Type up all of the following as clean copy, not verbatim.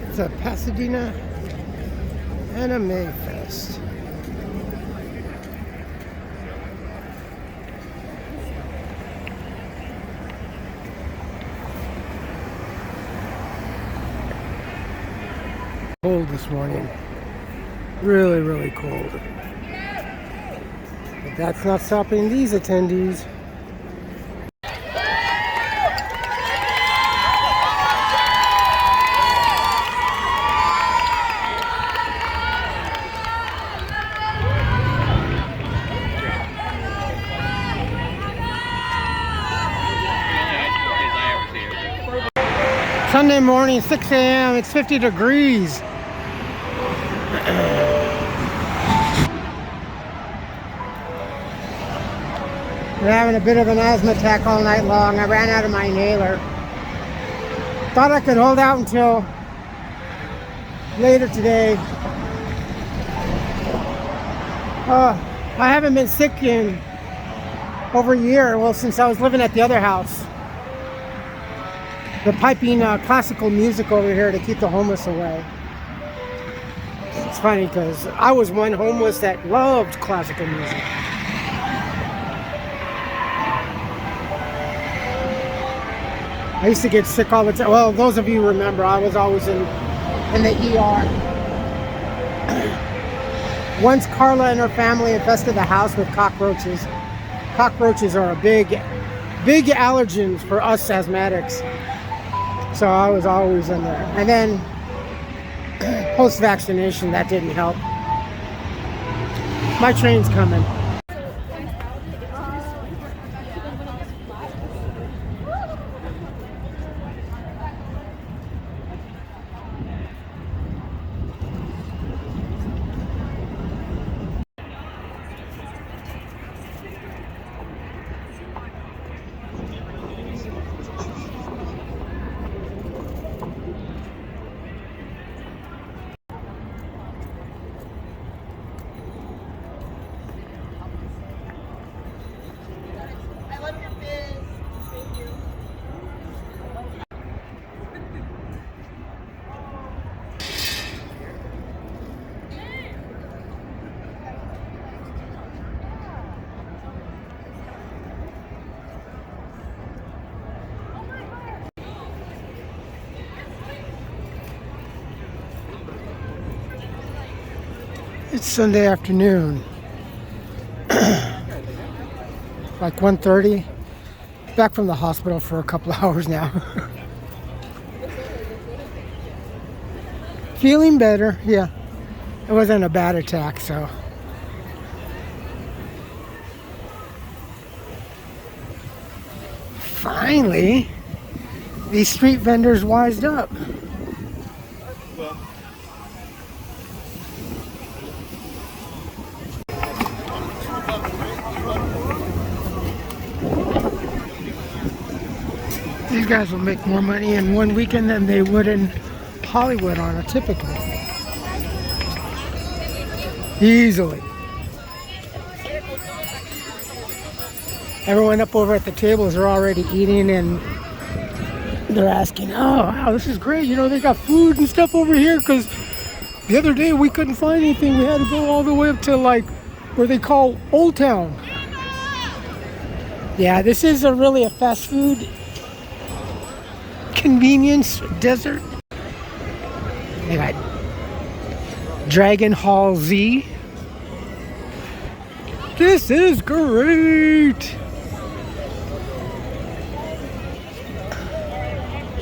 It's a Pasadena Anime Fest. Cold this morning. Really, really cold. But that's not stopping these attendees. Sunday morning, 6 a.m. It's 50 degrees. We're having a bit of an asthma attack all night long. I ran out of my inhaler. Thought I could hold out until later today. I haven't been sick in over a year. Well, since I was living at the other house. They're piping classical music over here to keep the homeless away. It's funny because I was one homeless that loved classical music. I used to get sick all the time. Well, those of you remember, I was always in the ER. Once Carla and her family infested the house with cockroaches. Cockroaches are a big allergens for us asthmatics. So I was always in there. And then post-vaccination, that didn't help. My train's coming. It's Sunday afternoon, like 1:30. Back from the hospital for a couple of hours now. Feeling better, yeah. It wasn't a bad attack, so. Finally, these street vendors wised up. These guys will make more money in one weekend than they would in Hollywood on a typical. Easily. Everyone up over at the tables are already eating and they're asking, oh, wow, this is great. You know, they got food and stuff over here because the other day we couldn't find anything. We had to go all the way up to like where they call Old Town. Yeah, this is really a fast food convenience desert. They got Dragon Hall Z. This is great.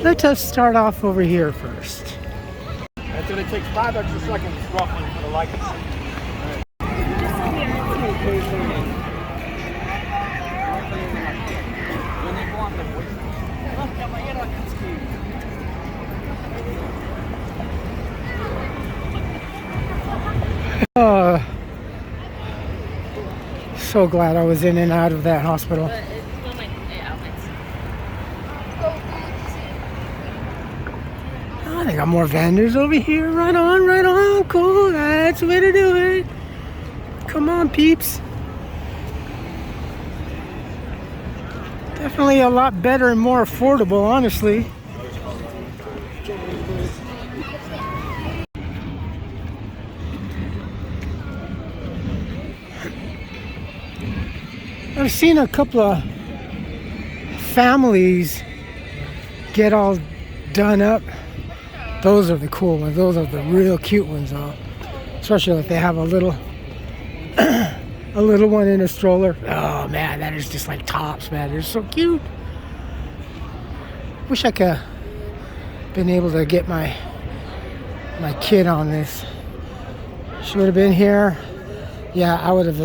Let us start off over here first. That's going to take 5 extra seconds roughly for the likeness. So glad I was in and out of that hospital. Oh, they got more vendors over here. Right on, cool. That's the way to do it. Come on, peeps. Definitely a lot better and more affordable, honestly. I've seen a couple of families get all done up. Those are the cool ones. Those are the real cute ones, though. Especially if they have a little a little one in a stroller. Oh man, that is just like tops, man. They're so cute. Wish I could been able to get my kid on this. She would have been here. Yeah, I would have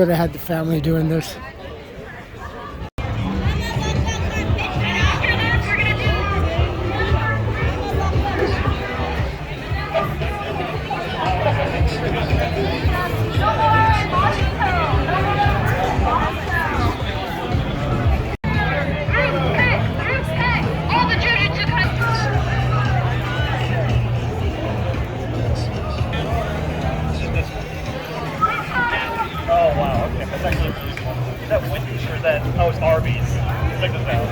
had the family doing this. Is that Wendy's or is that? Oh, it's Arby's. Check this out.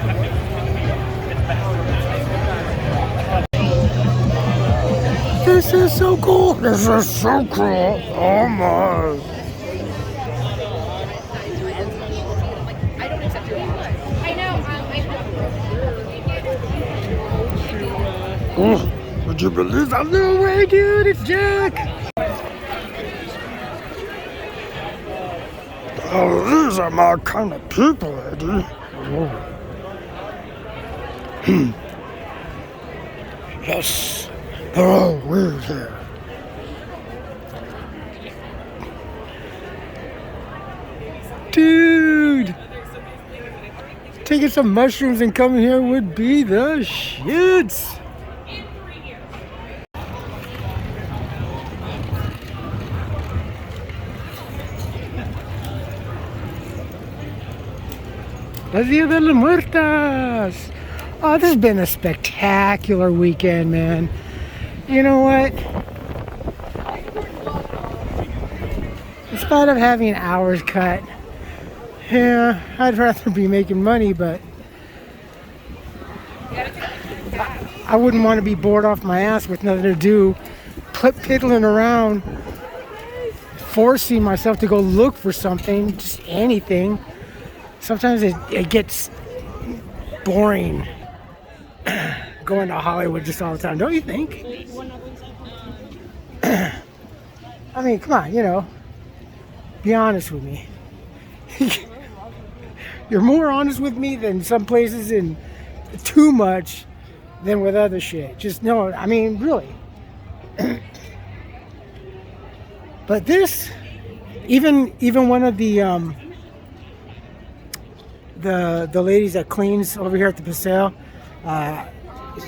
This is so cool. This is so cool. Oh my. I don't accept your wallet. I know. Oh, would you believe that? No way, dude. It's Jack. Oh, these are my kind of people, Eddie. Oh. Yes, they're all weird here. Dude, taking some mushrooms and coming here would be the shits. Las Dia de las Muertas. Oh, this has been a spectacular weekend, man. You know what? In spite of having hours cut, yeah, I'd rather be making money, but I wouldn't want to be bored off my ass with nothing to do, piddling around, forcing myself to go look for something, just anything. Sometimes it gets boring going to Hollywood just all the time, don't you think? I mean, come on, be honest with me. You're more honest with me than some places, and too much than with other shit. Just no, I mean, really. But this, even one of the ladies that cleans over here at the Paseo,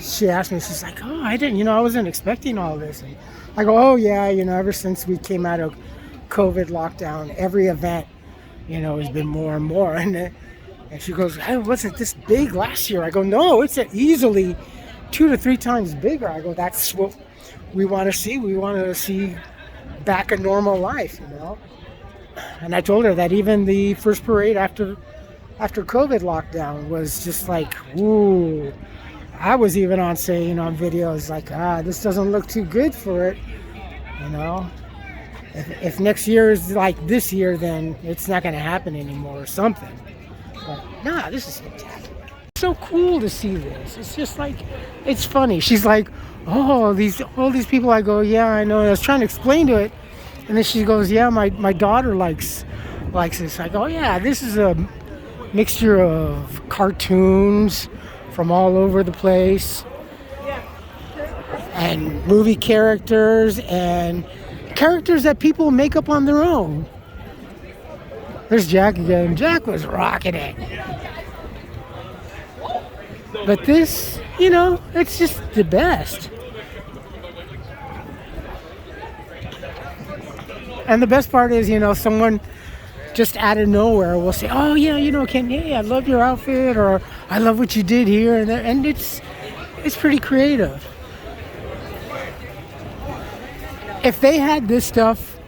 she asked me, she's like, oh, I wasn't expecting all this. And I go, oh yeah, ever since we came out of COVID lockdown, every event, has been more and more. And she goes, hey, wasn't this big last year? I go, no, it's easily 2 to 3 times bigger. I go, that's what we want to see. We want to see back a normal life, And I told her that even the first parade after COVID lockdown was just like, ooh. I was even on saying on videos like, this doesn't look too good for it, If next year is like this year, then it's not going to happen anymore or something. But nah, this is spectacular. It's so cool to see this. It's just like, it's funny. She's like, oh, all these people. I go, yeah, I know. I was trying to explain to it, and then she goes, yeah, my daughter likes this. I go, oh, yeah, this is a mixture of cartoons from all over the place, and movie characters, and characters that people make up on their own. There's Jack again. Jack was rocking it. But this, it's just the best. And the best part is, someone just out of nowhere will say, oh yeah, Ken, hey, I love your outfit, or I love what you did here and there, and it's pretty creative. If they had this stuff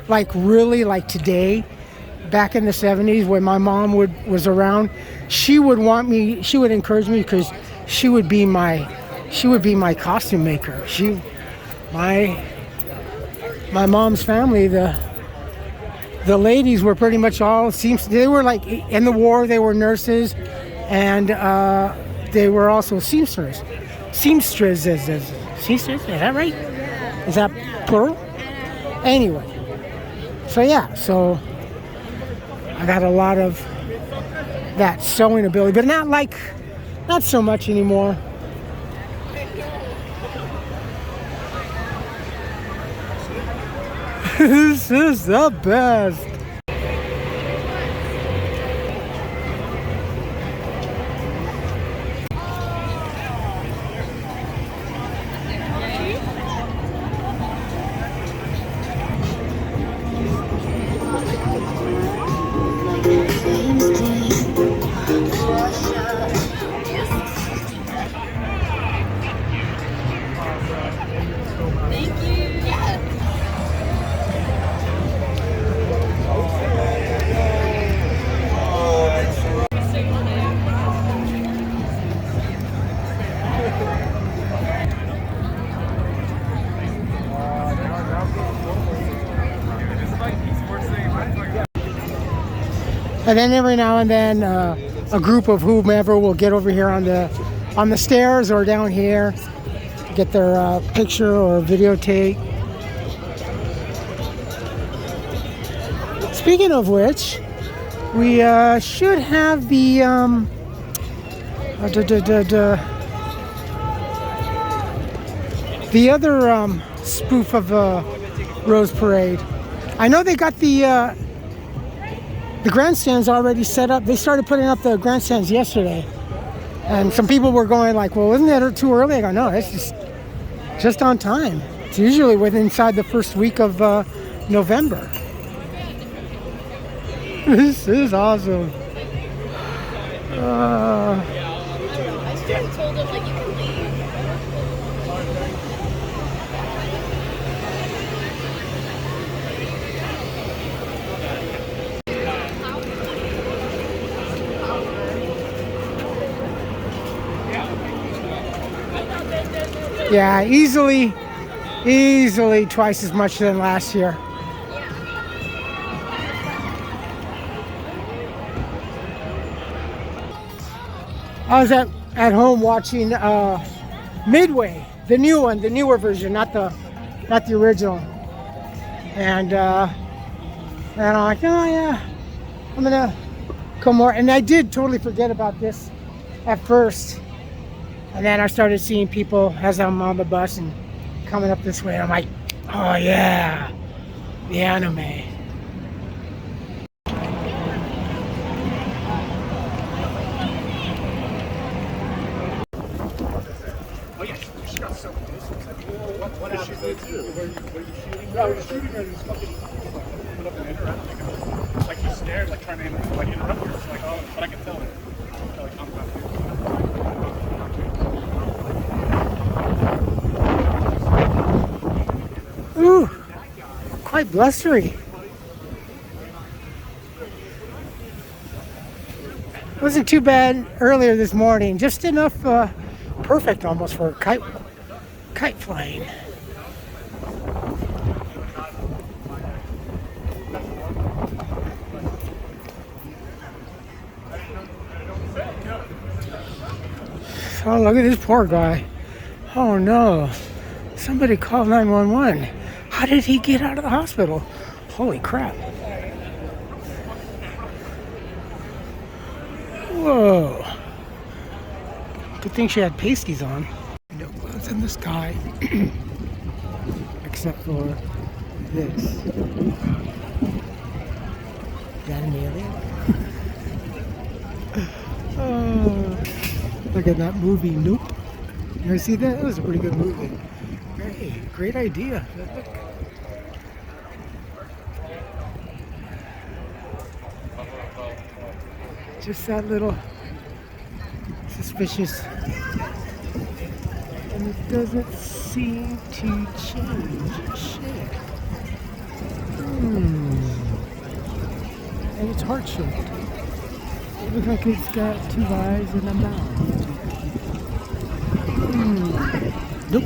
really like today, back in the 70s when my mom was around, she would encourage me, because she would be my costume maker. My mom's family, the ladies were pretty much all they were like in the war. They were nurses, and they were also seamstresses. Seamstresses, is that right? Is that plural? Anyway, so yeah, so I got a lot of that sewing ability, but not so much anymore. This is the best. And then every now and then, a group of whomever will get over here on the stairs or down here, get their picture or videotape. Speaking of which, we should have the other spoof of Rose Parade. I know they got the grandstands already set up. They started putting up the grandstands yesterday, and some people were going like, "Well, isn't that too early?" I go, "No, it's just on time. It's usually inside the first week of November." This is awesome. I told him like you can leave. Yeah, easily twice as much than last year. I was at home watching Midway, the new one, the newer version, not the original. And I'm like, oh yeah, I'm gonna come more. And I did totally forget about this at first. And then I started seeing people as I'm on the bus and coming up this way. And I'm like, oh yeah, the anime. Oh yeah, she got so close. What happened? Were you shooting? No, I was shooting her and he's fucking put up an interrupt. Like he stared, like trying to interrupt her. It's like, oh, but I can tell her. Like, I'm about to. Ooh, quite blustery. Wasn't too bad earlier this morning. Just enough, perfect almost for kite flying. Oh, look at this poor guy. Oh no. Somebody call 911. How did he get out of the hospital? Holy crap. Whoa. Good thing she had pasties on. No clouds in the sky. Except for this. Is that an alien? Oh, look at that movie, Nope. You ever see that? That was a pretty good movie. Hey, great idea. Look. Just that little suspicious. And it doesn't seem to change shape. And it's heart-shaped. It looks like it's got two eyes and a mouth. Nope.